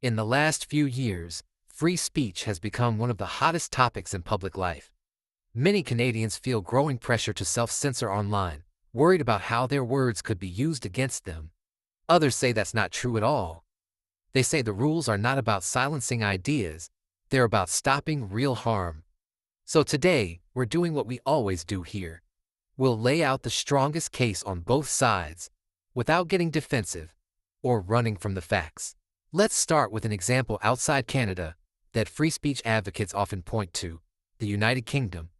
In the last few years, free speech has become one of the hottest topics in public life. Many Canadians feel growing pressure to self-censor online, worried about how their words could be used against them. Others say that's not true at all. They say the rules are not about silencing ideas, they're about stopping real harm. So today, we're doing what we always do here. We'll lay out the strongest case on both sides, without getting defensive or running from the facts. Let's start with an example outside Canada that free speech advocates often point to: the United Kingdom.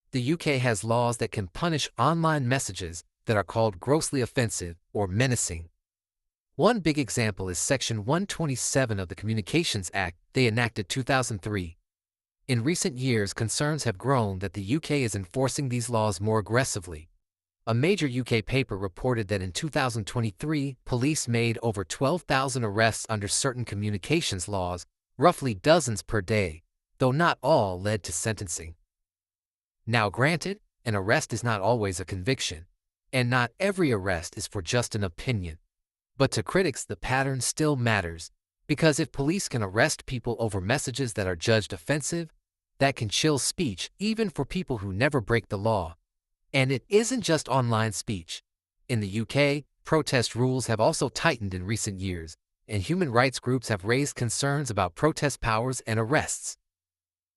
The UK has laws that can punish online messages that are called grossly offensive or menacing. One big example is Section 127 of the Communications Act they enacted 2003. In recent years, concerns have grown that the UK is enforcing these laws more aggressively. A major UK paper reported that in 2023, police made over 12,000 arrests under certain communications laws, roughly dozens per day, though not all led to sentencing. Now granted, an arrest is not always a conviction, and not every arrest is for just an opinion. But to critics, the pattern still matters, because if police can arrest people over messages that are judged offensive, that can chill speech even for people who never break the law. And it isn't just online speech. In the UK, protest rules have also tightened in recent years, and human rights groups have raised concerns about protest powers and arrests.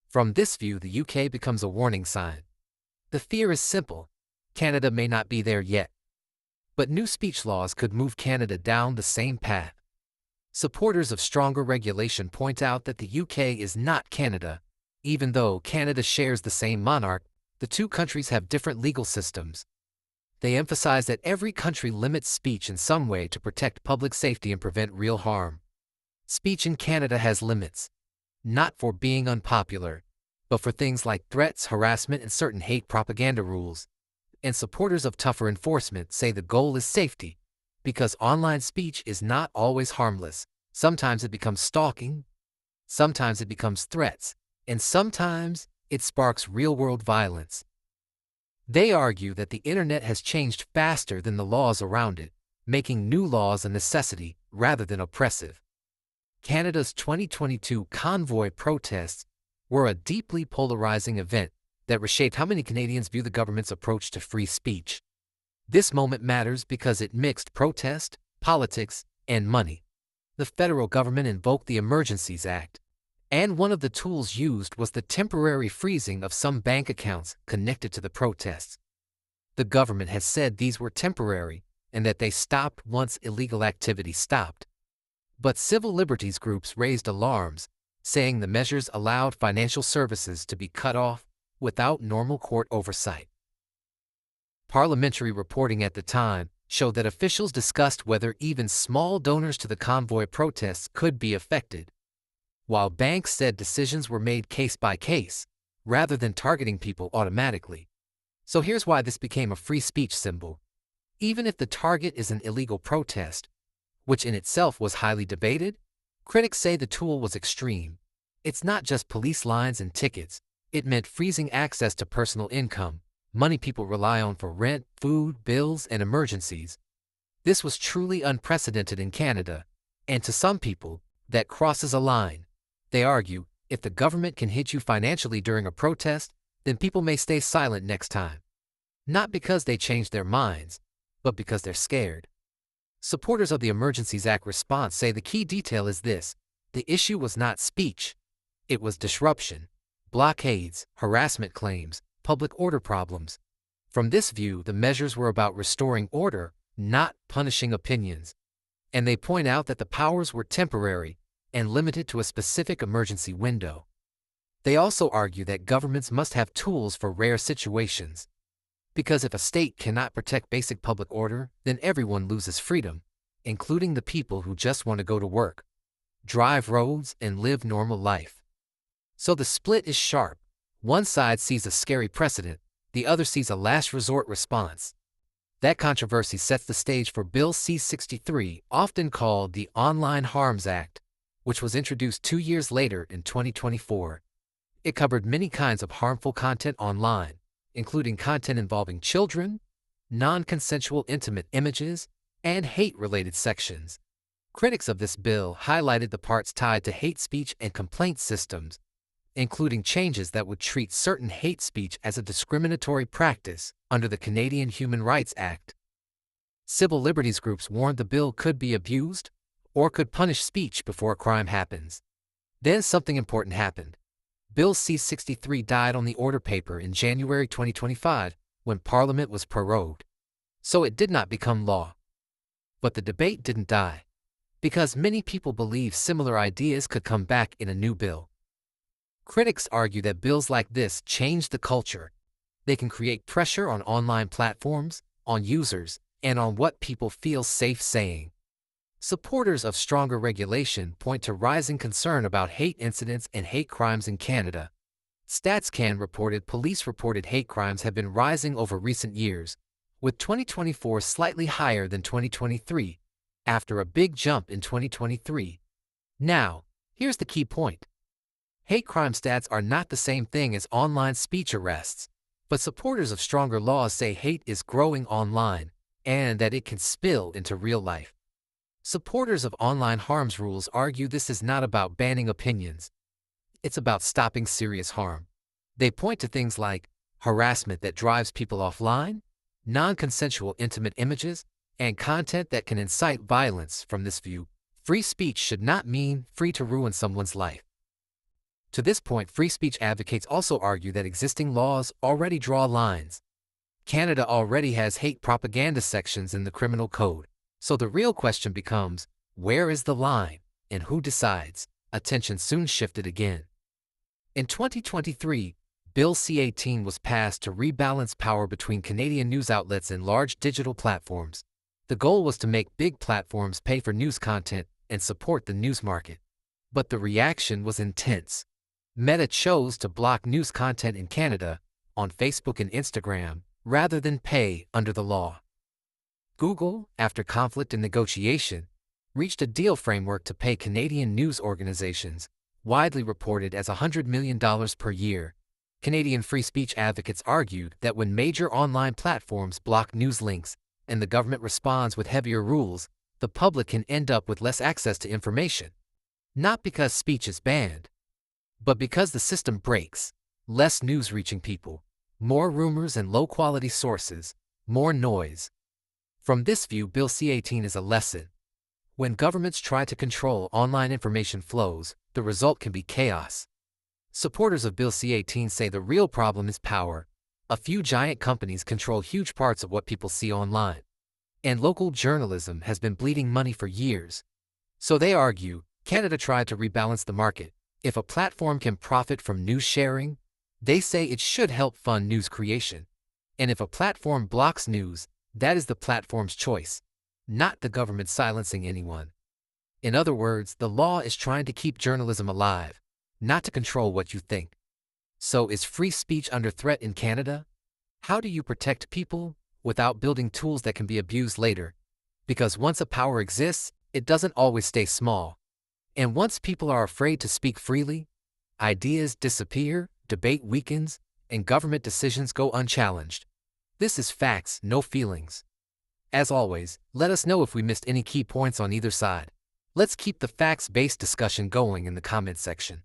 From this view, the UK becomes a warning sign. The fear is simple: Canada may not be there yet. But new speech laws could move Canada down the same path. Supporters of stronger regulation point out that the UK is not Canada. Even though Canada shares the same monarch, the two countries have different legal systems. They emphasize that every country limits speech in some way to protect public safety and prevent real harm. Speech in Canada has limits, not for being unpopular, but for things like threats, harassment, and certain hate propaganda rules. And supporters of tougher enforcement say the goal is safety, because online speech is not always harmless. Sometimes it becomes stalking, sometimes it becomes threats, and sometimes it sparks real-world violence. They argue that the internet has changed faster than the laws around it, making new laws a necessity rather than oppressive. Canada's 2022 convoy protests were a deeply polarizing event that reshaped how many Canadians view the government's approach to free speech. This moment matters because it mixed protest, politics, and money. The federal government invoked the Emergencies Act, and one of the tools used was the temporary freezing of some bank accounts connected to the protests. The government has said these were temporary and that they stopped once illegal activity stopped. But civil liberties groups raised alarms, saying the measures allowed financial services to be cut off without normal court oversight. Parliamentary reporting at the time showed that officials discussed whether even small donors to the convoy protests could be affected, while banks said decisions were made case by case, rather than targeting people automatically. So here's why this became a free speech symbol. Even if the target is an illegal protest, which in itself was highly debated, critics say the tool was extreme. It's not just police lines and tickets. It meant freezing access to personal income, money people rely on for rent, food, bills, and emergencies. This was truly unprecedented in Canada, and to some people, that crosses a line. They argue, if the government can hit you financially during a protest, then people may stay silent next time. Not because they changed their minds, but because they're scared. Supporters of the Emergencies Act response say the key detail is this: the issue was not speech, it was disruption. Blockades, harassment claims, public order problems. From this view, the measures were about restoring order, not punishing opinions. And they point out that the powers were temporary and limited to a specific emergency window. They also argue that governments must have tools for rare situations. Because if a state cannot protect basic public order, then everyone loses freedom, including the people who just want to go to work, drive roads, and live normal life. So the split is sharp. One side sees a scary precedent, the other sees a last resort response. That controversy sets the stage for Bill C-63, often called the Online Harms Act, which was introduced 2 years later in 2024. It covered many kinds of harmful content online, including content involving children, non-consensual intimate images, and hate-related sections. Critics of this bill highlighted the parts tied to hate speech and complaint systems, including changes that would treat certain hate speech as a discriminatory practice under the Canadian Human Rights Act. Civil liberties groups warned the bill could be abused or could punish speech before a crime happens. Then something important happened. Bill C-63 died on the order paper in January 2025 when Parliament was prorogued. So it did not become law. But the debate didn't die, because many people believe similar ideas could come back in a new bill. Critics argue that bills like this change the culture. They can create pressure on online platforms, on users, and on what people feel safe saying. Supporters of stronger regulation point to rising concern about hate incidents and hate crimes in Canada. StatsCan reported police-reported hate crimes have been rising over recent years, with 2024 slightly higher than 2023, after a big jump in 2023. Now, here's the key point. Hate crime stats are not the same thing as online speech arrests, but supporters of stronger laws say hate is growing online and that it can spill into real life. Supporters of online harms rules argue this is not about banning opinions. It's about stopping serious harm. They point to things like harassment that drives people offline, non-consensual intimate images, and content that can incite violence. From this view, free speech should not mean free to ruin someone's life. To this point, free speech advocates also argue that existing laws already draw lines. Canada already has hate propaganda sections in the criminal code, so the real question becomes, where is the line, and who decides? Attention soon shifted again. In 2023, Bill C-18 was passed to rebalance power between Canadian news outlets and large digital platforms. The goal was to make big platforms pay for news content and support the news market. But the reaction was intense. Meta chose to block news content in Canada, on Facebook and Instagram, rather than pay under the law. Google, after conflict and negotiation, reached a deal framework to pay Canadian news organizations, widely reported as $100 million per year. Canadian free speech advocates argued that when major online platforms block news links and the government responds with heavier rules, the public can end up with less access to information. Not because speech is banned, but because the system breaks. Less news reaching people, more rumors and low-quality sources, more noise. From this view, Bill C-18 is a lesson. When governments try to control online information flows, the result can be chaos. Supporters of Bill C-18 say the real problem is power. A few giant companies control huge parts of what people see online. And local journalism has been bleeding money for years. So they argue, Canada tried to rebalance the market. If a platform can profit from news sharing, they say it should help fund news creation. And if a platform blocks news, that is the platform's choice, not the government silencing anyone. In other words, the law is trying to keep journalism alive, not to control what you think. So is free speech under threat in Canada? How do you protect people without building tools that can be abused later? Because once a power exists, it doesn't always stay small. And once people are afraid to speak freely, ideas disappear, debate weakens, and government decisions go unchallenged. This is facts, no feelings. As always, let us know if we missed any key points on either side. Let's keep the facts-based discussion going in the comments section.